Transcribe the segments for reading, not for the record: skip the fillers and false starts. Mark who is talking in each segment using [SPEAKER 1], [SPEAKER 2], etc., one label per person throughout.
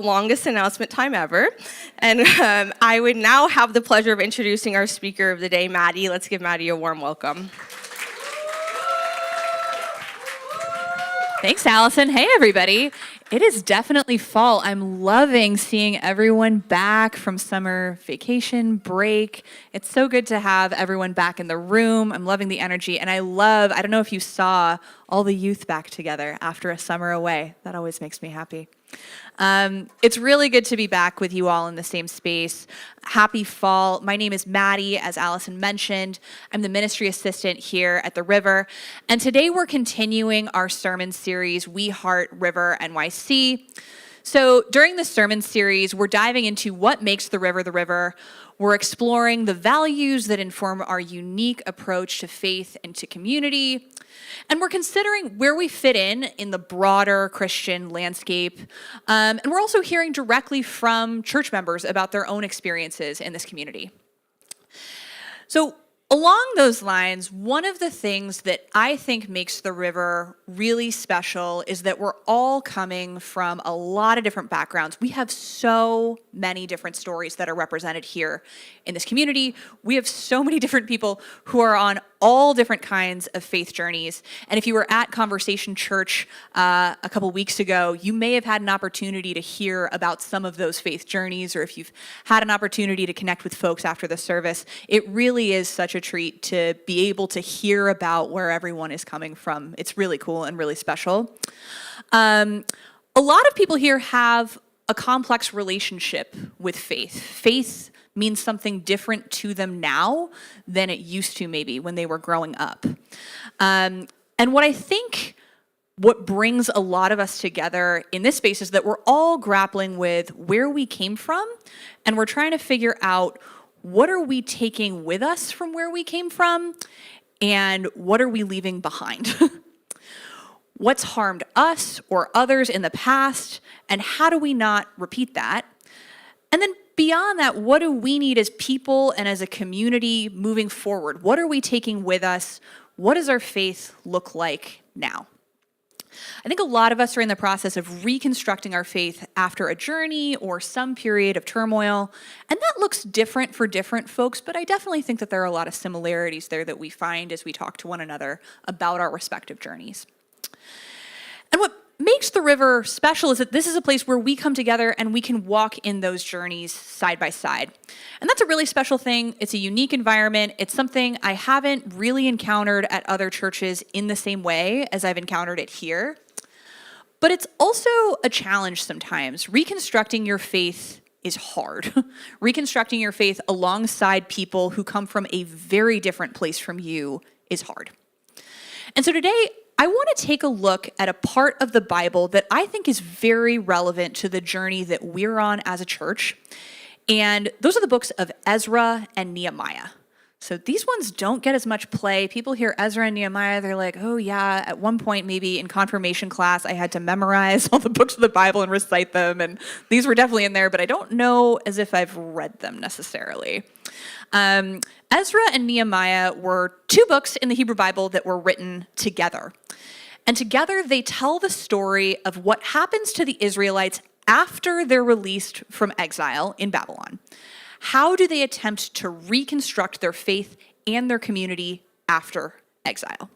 [SPEAKER 1] Longest announcement time ever. And I would now have the pleasure of introducing our speaker of the day, Maddie. Let's give Maddie a warm welcome.
[SPEAKER 2] Thanks, Allison. Hey, everybody. It is definitely fall. I'm loving seeing everyone back from summer vacation break. It's so good to have everyone back in the room. I'm loving the energy. And I don't know if you saw all the youth back together after a summer away. That always makes me happy. It's really good to be back with you all in the same space. Happy fall. My name is Maddie, as Allison mentioned. I'm the ministry assistant here at the River. And today we're continuing our sermon series, We Heart River NYC. So during the sermon series, we're diving into what makes the River the River. We're exploring the values that inform our unique approach to faith and to community. And we're considering where we fit in the broader Christian landscape. And we're also hearing directly from church members about their own experiences in this community. So along those lines, one of the things that I think makes the River really special is that we're all coming from a lot of different backgrounds. We have so many different stories that are represented here in this community. We have so many different people who are on all different kinds of faith journeys. And if you were at Conversation Church a couple weeks ago, you may have had an opportunity to hear about some of those faith journeys, or if you've had an opportunity to connect with folks after the service, it really is such a treat to be able to hear about where everyone is coming from. It's really cool and really special. A lot of people here have a complex relationship with faith. Faith means something different to them now than it used to maybe when they were growing up. And what brings a lot of us together in this space is that we're all grappling with where we came from, and we're trying to figure out what are we taking with us from where we came from, and what are we leaving behind? What's harmed us or others in the past, and how do we not repeat that? And then beyond that, what do we need as people and as a community moving forward? What are we taking with us? What does our faith look like now? I think a lot of us are in the process of reconstructing our faith after a journey or some period of turmoil, and that looks different for different folks, but I definitely think that there are a lot of similarities there that we find as we talk to one another about our respective journeys. And what makes the River special is that this is a place where we come together and we can walk in those journeys side by side. And that's a really special thing. It's a unique environment. It's something I haven't really encountered at other churches in the same way as I've encountered it here. But it's also a challenge sometimes. Reconstructing your faith is hard. Reconstructing your faith alongside people who come from a very different place from you is hard. And so today, I want to take a look at a part of the Bible that I think is very relevant to the journey that we're on as a church. And those are the books of Ezra and Nehemiah. So these ones don't get as much play. People hear Ezra and Nehemiah, they're like, oh yeah, at one point maybe in confirmation class, I had to memorize all the books of the Bible and recite them. And these were definitely in there, but I don't know as if I've read them necessarily. Ezra and Nehemiah were two books in the Hebrew Bible that were written together. And together they tell the story of what happens to the Israelites after they're released from exile in Babylon. How do they attempt to reconstruct their faith and their community after exile?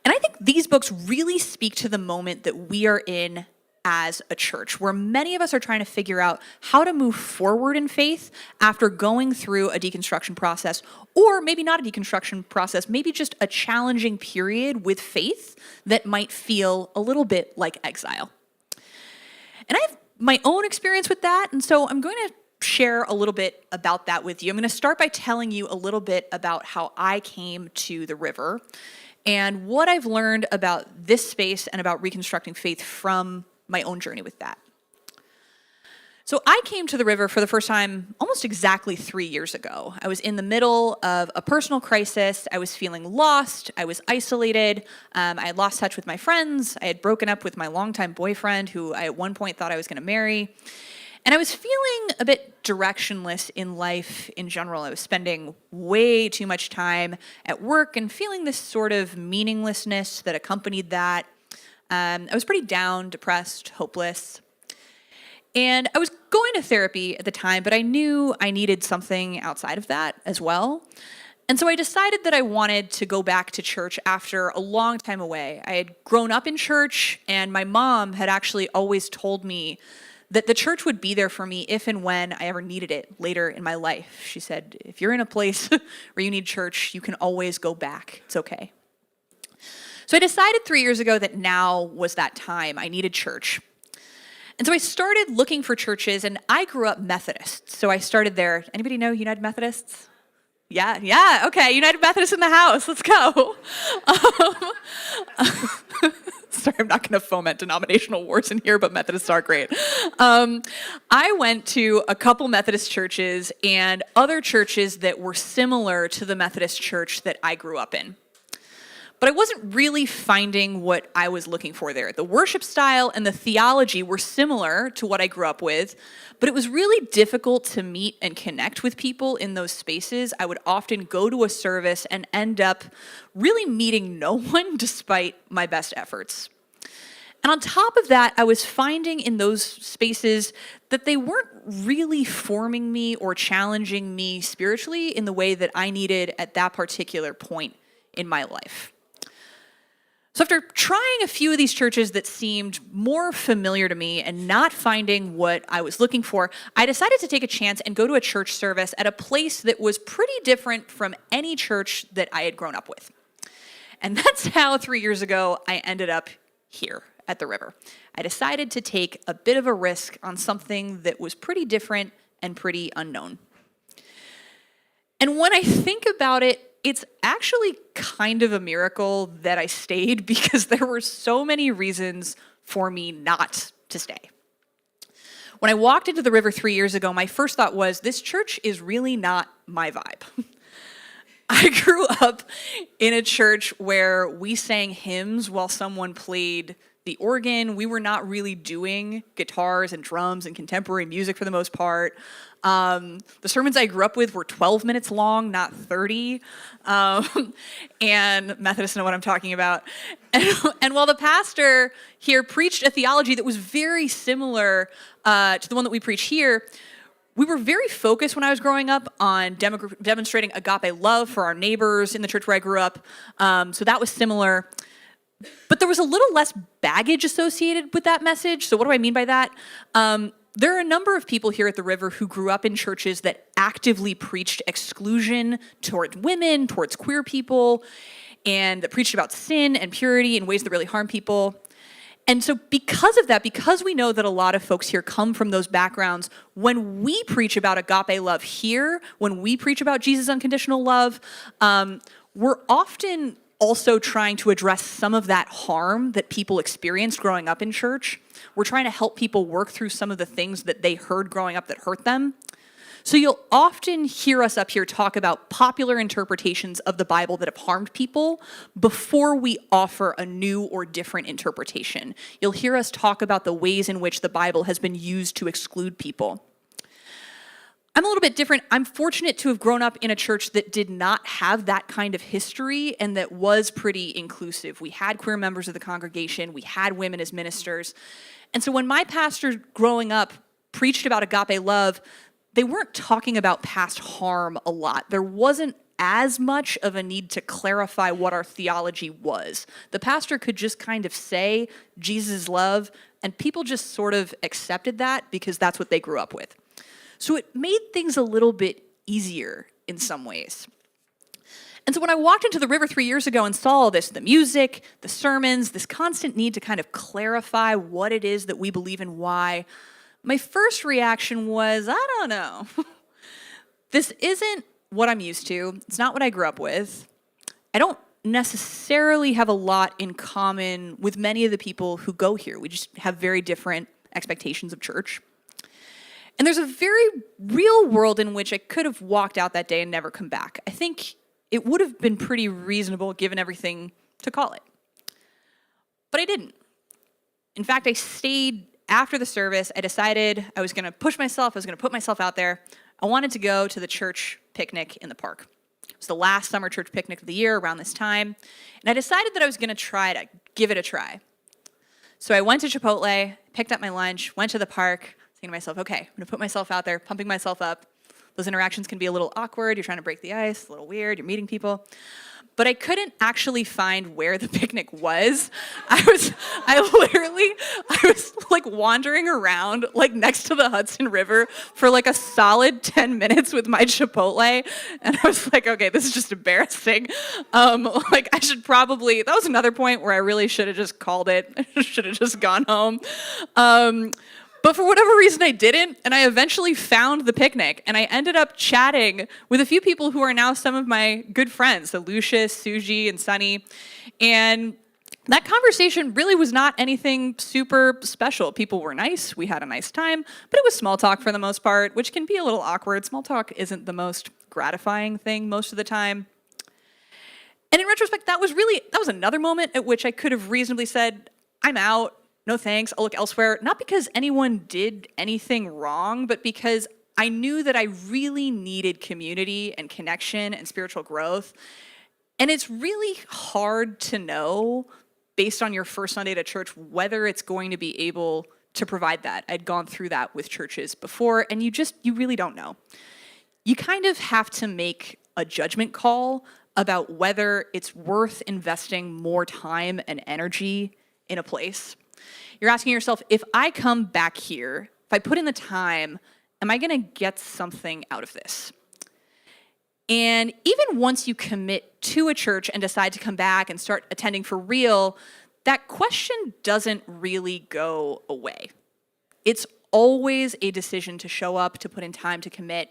[SPEAKER 2] And I think these books really speak to the moment that we are in as a church, where many of us are trying to figure out how to move forward in faith after going through a deconstruction process, or maybe not a deconstruction process, maybe just a challenging period with faith that might feel a little bit like exile. And I have my own experience with that, and so I'm going to share a little bit about that with you. I'm going to start by telling you a little bit about how I came to the River and what I've learned about this space and about reconstructing faith from my own journey with that. So I came to the River for the first time almost exactly 3 years ago. I was in the middle of a personal crisis. I was feeling lost. I was isolated. I had lost touch with my friends. I had broken up with my longtime boyfriend, who I at one point thought I was going to marry. And I was feeling a bit directionless in life in general. I was spending way too much time at work and feeling this sort of meaninglessness that accompanied that. I was pretty down, depressed, hopeless. And I was going to therapy at the time, but I knew I needed something outside of that as well. And so I decided that I wanted to go back to church after a long time away. I had grown up in church, and my mom had actually always told me that the church would be there for me if and when I ever needed it later in my life. She said, if you're in a place where you need church, you can always go back. It's okay. So I decided 3 years ago that now was that time. I needed church. And so I started looking for churches, and I grew up Methodist. So I started there. Anybody know United Methodists? Yeah, okay, United Methodists in the house, let's go. Sorry, I'm not gonna foment denominational wars in here, but Methodists are great. I went to a couple Methodist churches and other churches that were similar to the Methodist church that I grew up in. But I wasn't really finding what I was looking for there. The worship style and the theology were similar to what I grew up with, but it was really difficult to meet and connect with people in those spaces. I would often go to a service and end up really meeting no one despite my best efforts. And on top of that, I was finding in those spaces that they weren't really forming me or challenging me spiritually in the way that I needed at that particular point in my life. So after trying a few of these churches that seemed more familiar to me and not finding what I was looking for, I decided to take a chance and go to a church service at a place that was pretty different from any church that I had grown up with. And that's how 3 years ago I ended up here at the river. I decided to take a bit of a risk on something that was pretty different and pretty unknown. And when I think about it, it's actually kind of a miracle that I stayed because there were so many reasons for me not to stay. When I walked into the river 3 years ago, my first thought was, this church is really not my vibe. I grew up in a church where we sang hymns while someone played the organ. We were not really doing guitars and drums and contemporary music for the most part. The sermons I grew up with were 12 minutes long, not 30. And Methodists know what I'm talking about. And while the pastor here preached a theology that was very similar to the one that we preach here, we were very focused when I was growing up on demonstrating agape love for our neighbors in the church where I grew up. So that was similar. But there was a little less baggage associated with that message. So what do I mean by that? There are a number of people here at the river who grew up in churches that actively preached exclusion towards women, towards queer people, and that preached about sin and purity in ways that really harm people. And so because of that, because we know that a lot of folks here come from those backgrounds, when we preach about agape love here, when we preach about Jesus' unconditional love, we're often also trying to address some of that harm that people experienced growing up in church. We're trying to help people work through some of the things that they heard growing up that hurt them. So you'll often hear us up here talk about popular interpretations of the Bible that have harmed people before we offer a new or different interpretation. You'll hear us talk about the ways in which the Bible has been used to exclude people. I'm a little bit different. I'm fortunate to have grown up in a church that did not have that kind of history and that was pretty inclusive. We had queer members of the congregation. We had women as ministers. And so when my pastor growing up preached about agape love, they weren't talking about past harm a lot. There wasn't as much of a need to clarify what our theology was. The pastor could just kind of say Jesus' love, and people just sort of accepted that because that's what they grew up with. So it made things a little bit easier in some ways. And so when I walked into the river 3 years ago and saw all this, the music, the sermons, this constant need to kind of clarify what it is that we believe and why, my first reaction was, I don't know. This isn't what I'm used to. It's not what I grew up with. I don't necessarily have a lot in common with many of the people who go here. We just have very different expectations of church. And there's a very real world in which I could have walked out that day and never come back. I think it would have been pretty reasonable, given everything, to call it. But I didn't. In fact, I stayed after the service. I decided I was going to push myself. I was going to put myself out there. I wanted to go to the church picnic in the park. It was the last summer church picnic of the year around this time. And I decided that I was going to try to give it a try. So I went to Chipotle, picked up my lunch, went to the park, Saying to myself, okay, I'm going to put myself out there, pumping myself up. Those interactions can be a little awkward. You're trying to break the ice, a little weird. You're meeting people. But I couldn't actually find where the picnic was. I was like wandering around like next to the Hudson River for like a solid 10 minutes with my Chipotle. And I was like, okay, this is just embarrassing. Like I should probably, that was another point where I really should have just called it. I should have just gone home. But for whatever reason, I didn't, and I eventually found the picnic, and I ended up chatting with a few people who are now some of my good friends, so Lucius, Suji, and Sunny, and that conversation really was not anything super special. People were nice, we had a nice time, but it was small talk for the most part, which can be a little awkward. Small talk isn't the most gratifying thing most of the time. And in retrospect, that was another moment at which I could have reasonably said, I'm out. No thanks, I'll look elsewhere. Not because anyone did anything wrong, but because I knew that I really needed community and connection and spiritual growth. And it's really hard to know, based on your first Sunday at church, whether it's going to be able to provide that. I'd gone through that with churches before, and you really don't know. You kind of have to make a judgment call about whether it's worth investing more time and energy in a place. You're asking yourself, if I come back here, if I put in the time, am I going to get something out of this? And even once you commit to a church and decide to come back and start attending for real, that question doesn't really go away. It's always a decision to show up, to put in time, to commit.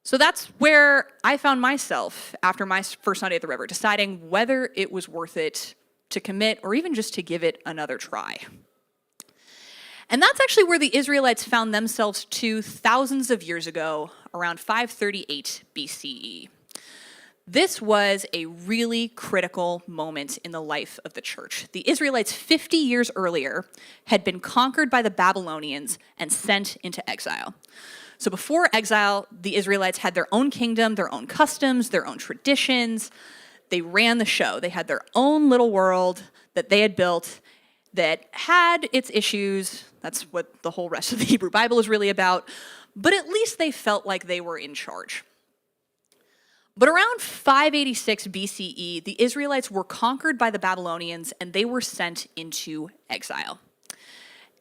[SPEAKER 2] So that's where I found myself after my first Sunday at the river, deciding whether it was worth it to commit, or even just to give it another try. And that's actually where the Israelites found themselves too thousands of years ago, around 538 BCE. This was a really critical moment in the life of the church. The Israelites 50 years earlier had been conquered by the Babylonians and sent into exile. So before exile, the Israelites had their own kingdom, their own customs, their own traditions. They ran the show. They had their own little world that they had built that had its issues. That's what the whole rest of the Hebrew Bible is really about. But at least they felt like they were in charge. But around 586 BCE, the Israelites were conquered by the Babylonians and they were sent into exile.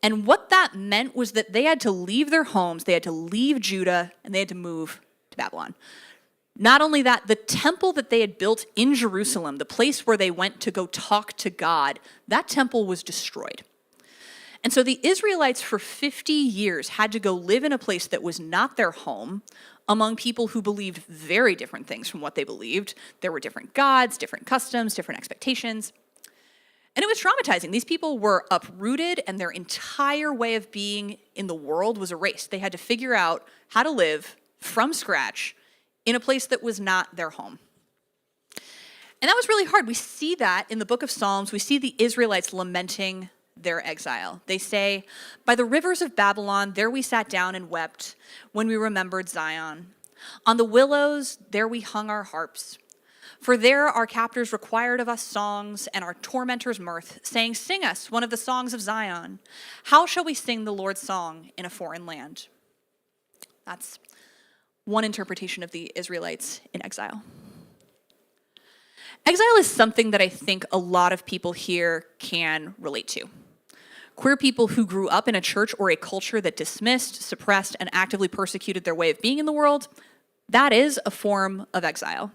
[SPEAKER 2] And what that meant was that they had to leave their homes, they had to leave Judah, and they had to move to Babylon. Not only that, the temple that they had built in Jerusalem, the place where they went to go talk to God, that temple was destroyed. And so the Israelites for 50 years had to go live in a place that was not their home, among people who believed very different things from what they believed. There were different gods, different customs, different expectations. And it was traumatizing. These people were uprooted, and their entire way of being in the world was erased. They had to figure out how to live from scratch in a place that was not their home. And that was really hard. We see that in the book of Psalms. We see the Israelites lamenting their exile. They say, "By the rivers of Babylon, there we sat down and wept when we remembered Zion. On the willows, there we hung our harps. For there our captors required of us songs and our tormentors mirth, saying, 'Sing us one of the songs of Zion. How shall we sing the Lord's song in a foreign land?'" That's one interpretation of the Israelites in exile. Exile is something that I think a lot of people here can relate to. Queer people who grew up in a church or a culture that dismissed, suppressed, and actively persecuted their way of being in the world, that is a form of exile.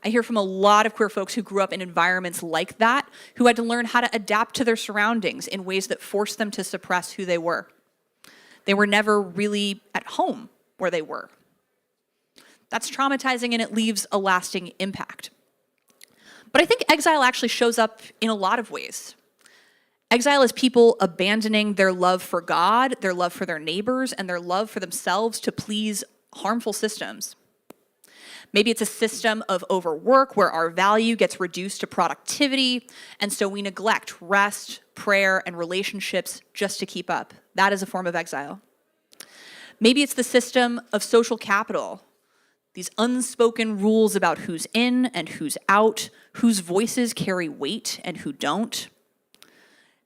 [SPEAKER 2] I hear from a lot of queer folks who grew up in environments like that, who had to learn how to adapt to their surroundings in ways that forced them to suppress who they were. They were never really at home where they were. That's traumatizing, and it leaves a lasting impact. But I think exile actually shows up in a lot of ways. Exile is people abandoning their love for God, their love for their neighbors, and their love for themselves to please harmful systems. Maybe it's a system of overwork where our value gets reduced to productivity, and so we neglect rest, prayer, and relationships just to keep up. That is a form of exile. Maybe it's the system of social capital, these unspoken rules about who's in and who's out, whose voices carry weight and who don't.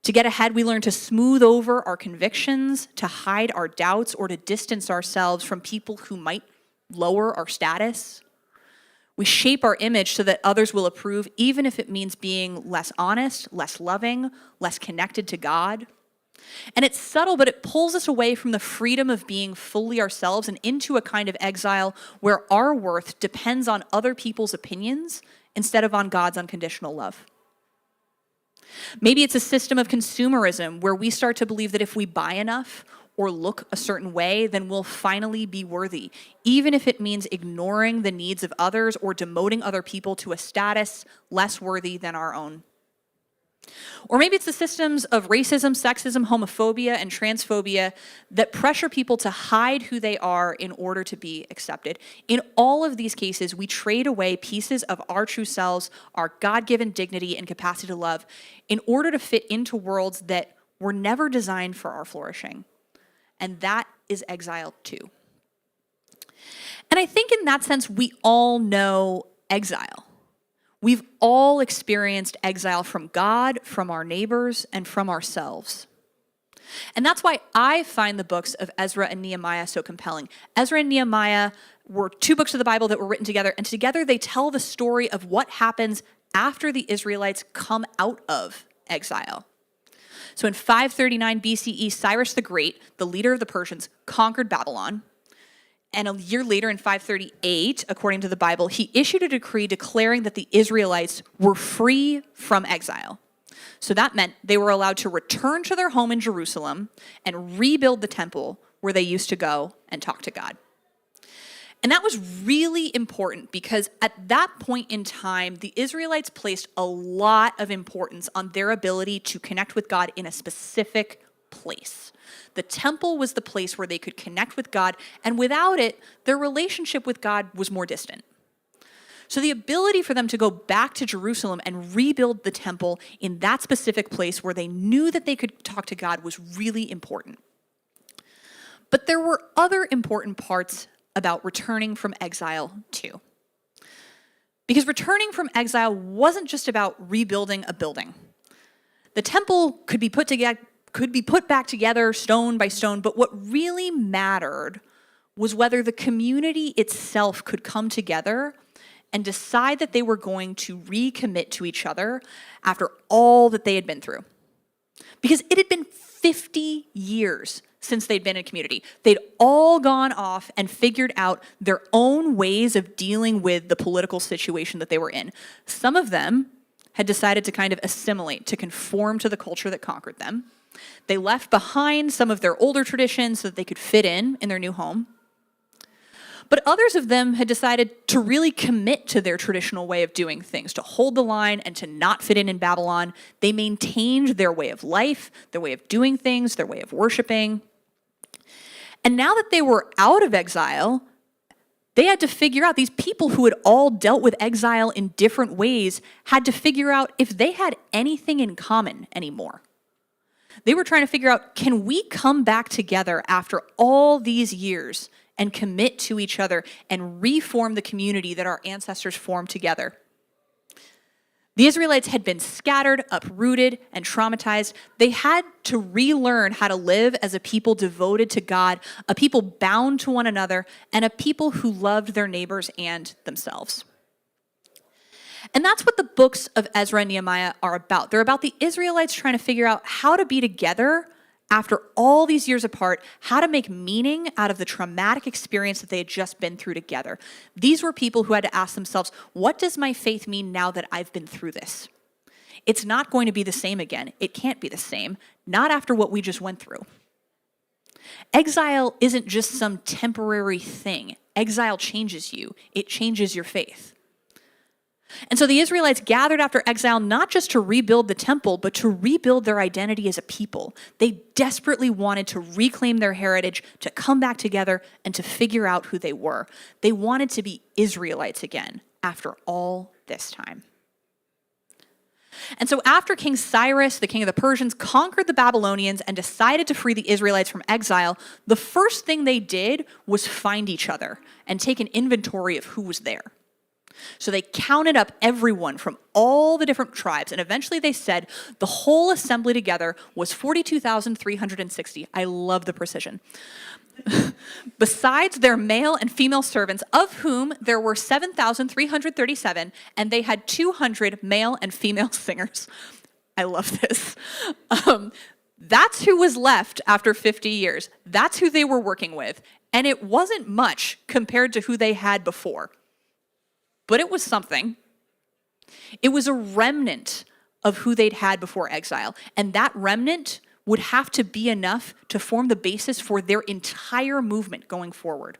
[SPEAKER 2] To get ahead, we learn to smooth over our convictions, to hide our doubts, or to distance ourselves from people who might lower our status. We shape our image so that others will approve, even if it means being less honest, less loving, less connected to God. And it's subtle, but it pulls us away from the freedom of being fully ourselves and into a kind of exile where our worth depends on other people's opinions instead of on God's unconditional love. Maybe it's a system of consumerism where we start to believe that if we buy enough or look a certain way, then we'll finally be worthy, even if it means ignoring the needs of others or demoting other people to a status less worthy than our own. Or maybe it's the systems of racism, sexism, homophobia, and transphobia that pressure people to hide who they are in order to be accepted. In all of these cases, we trade away pieces of our true selves, our God-given dignity and capacity to love, in order to fit into worlds that were never designed for our flourishing. And that is exile too. And I think in that sense, we all know exile. We've all experienced exile from God, from our neighbors, and from ourselves. And that's why I find the books of Ezra and Nehemiah so compelling. Ezra and Nehemiah were two books of the Bible that were written together, and together they tell the story of what happens after the Israelites come out of exile. So in 539 BCE, Cyrus the Great, the leader of the Persians, conquered Babylon. And a year later, in 538, according to the Bible, he issued a decree declaring that the Israelites were free from exile. So that meant they were allowed to return to their home in Jerusalem and rebuild the temple where they used to go and talk to God. And that was really important because at that point in time, the Israelites placed a lot of importance on their ability to connect with God in a specific place. The temple was the place where they could connect with God, and without it, their relationship with God was more distant. So the ability for them to go back to Jerusalem and rebuild the temple in that specific place where they knew that they could talk to God was really important. But there were other important parts about returning from exile too. Because returning from exile wasn't just about rebuilding a building. The temple could be put back together stone by stone, but what really mattered was whether the community itself could come together and decide that they were going to recommit to each other after all that they had been through. Because it had been 50 years since they'd been in a community. They'd all gone off and figured out their own ways of dealing with the political situation that they were in. Some of them had decided to kind of assimilate, to conform to the culture that conquered them. They left behind some of their older traditions so that they could fit in their new home. But others of them had decided to really commit to their traditional way of doing things, to hold the line and to not fit in Babylon. They maintained their way of life, their way of doing things, their way of worshiping. And now that they were out of exile, they had to figure out, these people who had all dealt with exile in different ways had to figure out if they had anything in common anymore. They were trying to figure out, can we come back together after all these years and commit to each other and reform the community that our ancestors formed together? The Israelites had been scattered, uprooted, and traumatized. They had to relearn how to live as a people devoted to God, a people bound to one another, and a people who loved their neighbors and themselves. And that's what the books of Ezra and Nehemiah are about. They're about the Israelites trying to figure out how to be together after all these years apart, how to make meaning out of the traumatic experience that they had just been through together. These were people who had to ask themselves, what does my faith mean now that I've been through this? It's not going to be the same again. It can't be the same, not after what we just went through. Exile isn't just some temporary thing. Exile changes you. It changes your faith. And so the Israelites gathered after exile not just to rebuild the temple, but to rebuild their identity as a people. They desperately wanted to reclaim their heritage, to come back together, and to figure out who they were. They wanted to be Israelites again after all this time. And so after King Cyrus, the king of the Persians, conquered the Babylonians and decided to free the Israelites from exile, the first thing they did was find each other and take an inventory of who was there. So they counted up everyone from all the different tribes, and eventually they said the whole assembly together was 42,360. I love the precision. Besides their male and female servants, of whom there were 7,337, and they had 200 male and female singers. I love this. That's who was left after 50 years. That's who they were working with. And it wasn't much compared to who they had before. But it was something. It was a remnant of who they'd had before exile. And that remnant would have to be enough to form the basis for their entire movement going forward.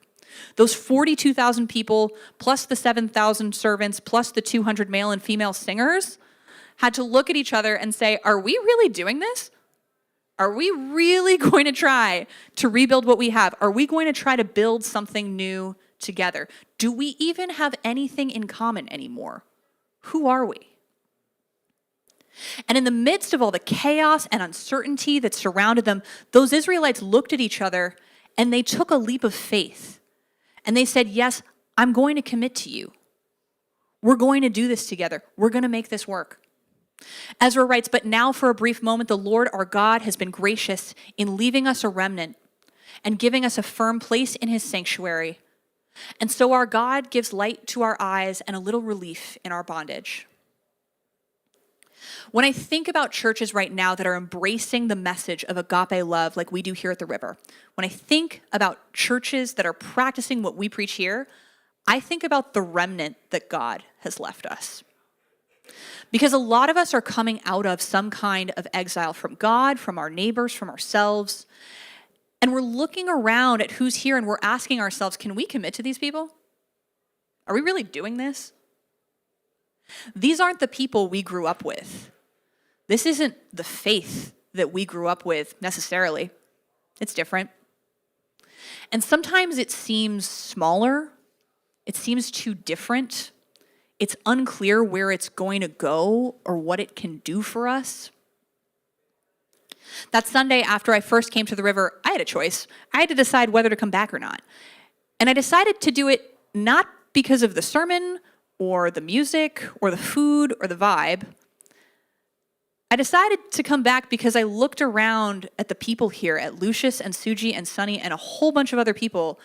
[SPEAKER 2] Those 42,000 people, plus the 7,000 servants, plus the 200 male and female singers, had to look at each other and say, are we really doing this? Are we really going to try to rebuild what we have? Are we going to try to build something new together? Do we even have anything in common anymore? Who are we? And in the midst of all the chaos and uncertainty that surrounded them, those Israelites looked at each other and they took a leap of faith. And they said, yes, I'm going to commit to you. We're going to do this together. We're going to make this work. Ezra writes, but now for a brief moment, the Lord our God has been gracious in leaving us a remnant and giving us a firm place in his sanctuary. And so our God gives light to our eyes and a little relief in our bondage. When I think about churches right now that are embracing the message of agape love like we do here at the River, when I think about churches that are practicing what we preach here, I think about the remnant that God has left us. Because a lot of us are coming out of some kind of exile from God, from our neighbors, from ourselves, and we're looking around at who's here and we're asking ourselves, can we commit to these people? Are we really doing this? These aren't the people we grew up with. This isn't the faith that we grew up with necessarily. It's different. And sometimes it seems smaller. It seems too different. It's unclear where it's going to go or what it can do for us. That Sunday after I first came to the River, I had a choice. I had to decide whether to come back or not. And I decided to do it not because of the sermon or the music or the food or the vibe. I decided to come back because I looked around at the people here, at Lucius and Suji and Sunny and a whole bunch of other people,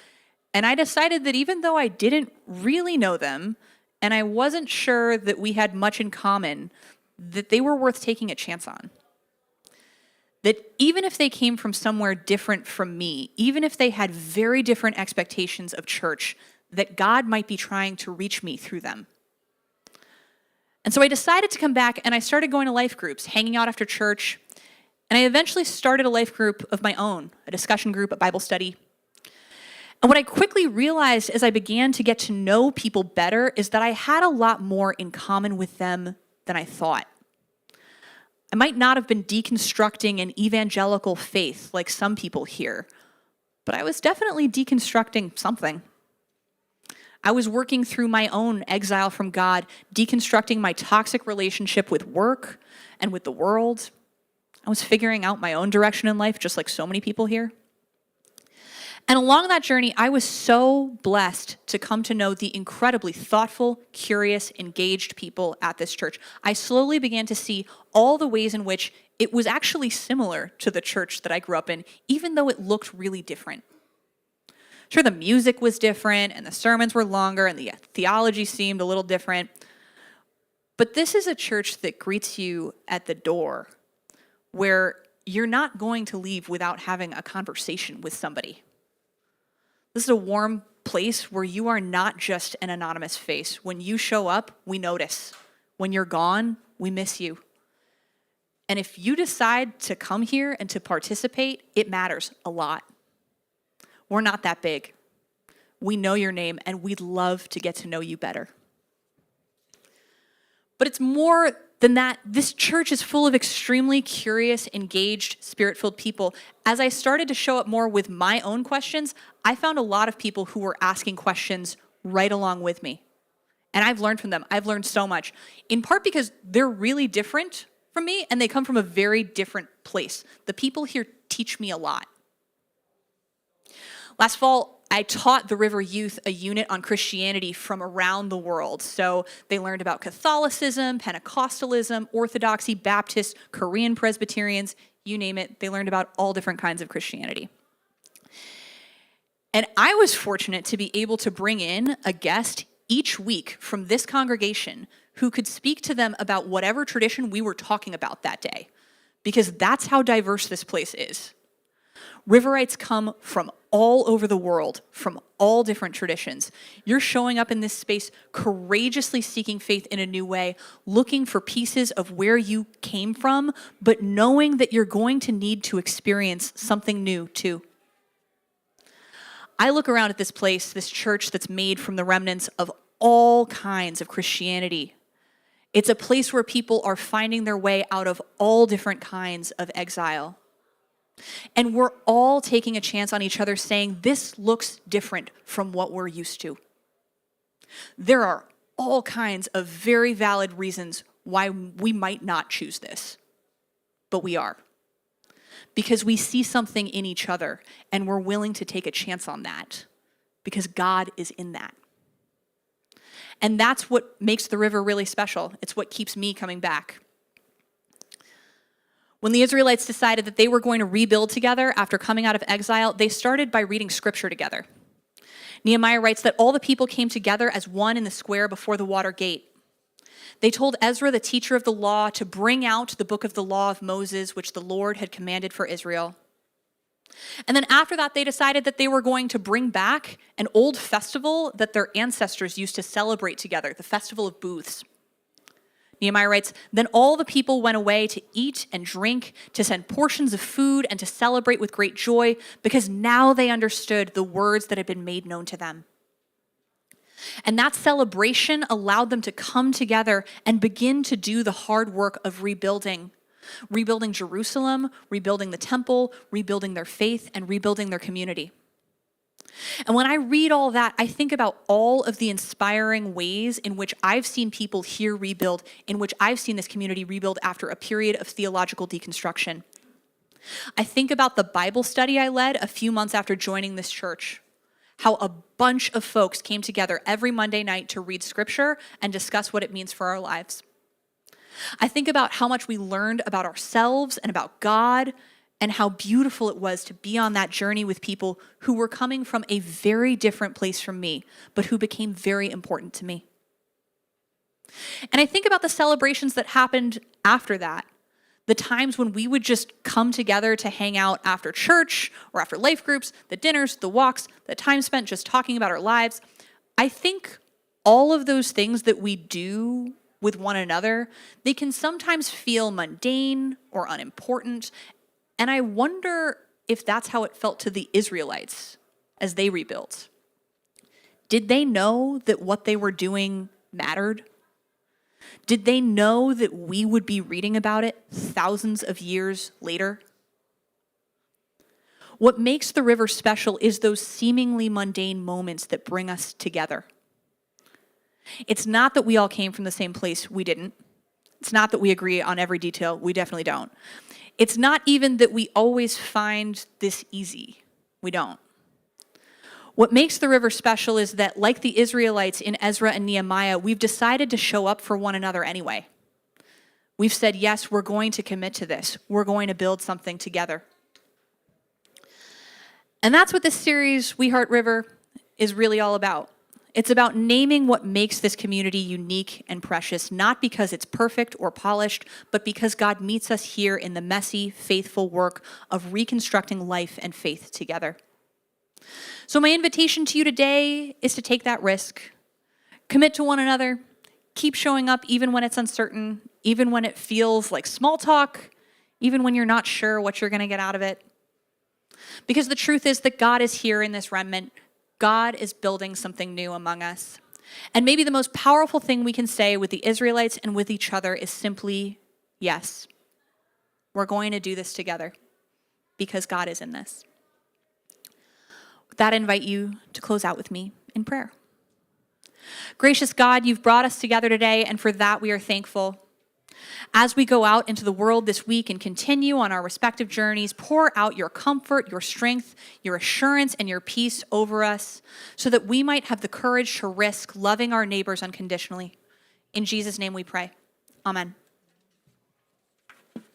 [SPEAKER 2] and I decided that even though I didn't really know them, and I wasn't sure that we had much in common, that they were worth taking a chance on. That even if they came from somewhere different from me, even if they had very different expectations of church, that God might be trying to reach me through them. And so I decided to come back and I started going to life groups, hanging out after church, and I eventually started a life group of my own, a discussion group, a Bible study. And what I quickly realized as I began to get to know people better is that I had a lot more in common with them than I thought. I might not have been deconstructing an evangelical faith like some people here, but I was definitely deconstructing something. I was working through my own exile from God, deconstructing my toxic relationship with work and with the world. I was figuring out my own direction in life, just like so many people here. And along that journey, I was so blessed to come to know the incredibly thoughtful, curious, engaged people at this church. I slowly began to see all the ways in which it was actually similar to the church that I grew up in, even though it looked really different. Sure, the music was different, and the sermons were longer, and the theology seemed a little different. But this is a church that greets you at the door, where you're not going to leave without having a conversation with somebody. This is a warm place where you are not just an anonymous face. When you show up, we notice. When you're gone, we miss you. And if you decide to come here and to participate, it matters a lot. We're not that big. We know your name, and we'd love to get to know you better. But it's more than that. This church is full of extremely curious, engaged, spirit-filled people. As I started to show up more with my own questions, I found a lot of people who were asking questions right along with me. And I've learned from them. I've learned so much, in part because they're really different from me, and they come from a very different place. The people here teach me a lot. Last fall, I taught the River Youth a unit on Christianity from around the world. So they learned about Catholicism, Pentecostalism, Orthodoxy, Baptist, Korean Presbyterians, you name it. They learned about all different kinds of Christianity. And I was fortunate to be able to bring in a guest each week from this congregation who could speak to them about whatever tradition we were talking about that day, because that's how diverse this place is. Riverites come from all over the world, from all different traditions. You're showing up in this space courageously seeking faith in a new way, looking for pieces of where you came from, but knowing that you're going to need to experience something new too. I look around at this place, this church that's made from the remnants of all kinds of Christianity. It's a place where people are finding their way out of all different kinds of exile. And we're all taking a chance on each other saying, this looks different from what we're used to. There are all kinds of very valid reasons why we might not choose this, but we are. Because we see something in each other and we're willing to take a chance on that because God is in that. And that's what makes the river really special. It's what keeps me coming back. When the Israelites decided that they were going to rebuild together after coming out of exile, they started by reading scripture together. Nehemiah writes that all the people came together as one in the square before the water gate. They told Ezra, the teacher of the law, to bring out the book of the law of Moses, which the Lord had commanded for Israel. And then after that, they decided that they were going to bring back an old festival that their ancestors used to celebrate together, the Festival of Booths. Nehemiah writes, then all the people went away to eat and drink, to send portions of food, and to celebrate with great joy, because now they understood the words that had been made known to them. And that celebration allowed them to come together and begin to do the hard work of rebuilding Jerusalem, rebuilding the temple, rebuilding their faith, and rebuilding their community. And when I read all that, I think about all of the inspiring ways in which I've seen people here rebuild, in which I've seen this community rebuild after a period of theological deconstruction. I think about the Bible study I led a few months after joining this church, how a bunch of folks came together every Monday night to read scripture and discuss what it means for our lives. I think about how much we learned about ourselves and about God, and how beautiful it was to be on that journey with people who were coming from a very different place from me, but who became very important to me. And I think about the celebrations that happened after that, the times when we would just come together to hang out after church or after life groups, the dinners, the walks, the time spent just talking about our lives. I think all of those things that we do with one another, they can sometimes feel mundane or unimportant. And I wonder if that's how it felt to the Israelites as they rebuilt. Did they know that what they were doing mattered? Did they know that we would be reading about it thousands of years later? What makes the river special is those seemingly mundane moments that bring us together. It's not that we all came from the same place. We didn't. It's not that we agree on every detail. We definitely don't. It's not even that we always find this easy. We don't. What makes the river special is that, like the Israelites in Ezra and Nehemiah, we've decided to show up for one another anyway. We've said, yes, we're going to commit to this. We're going to build something together. And that's what this series, We Heart River, is really all about. It's about naming what makes this community unique and precious, not because it's perfect or polished, but because God meets us here in the messy, faithful work of reconstructing life and faith together. So my invitation to you today is to take that risk. Commit to one another. Keep showing up even when it's uncertain, even when it feels like small talk, even when you're not sure what you're going to get out of it. Because the truth is that God is here in this remnant. God is building something new among us. And maybe the most powerful thing we can say with the Israelites and with each other is simply, yes, we're going to do this together because God is in this. With that, I invite you to close out with me in prayer. Gracious God, you've brought us together today, and for that we are thankful. As we go out into the world this week and continue on our respective journeys, pour out your comfort, your strength, your assurance, and your peace over us so that we might have the courage to risk loving our neighbors unconditionally. In Jesus' name we pray. Amen.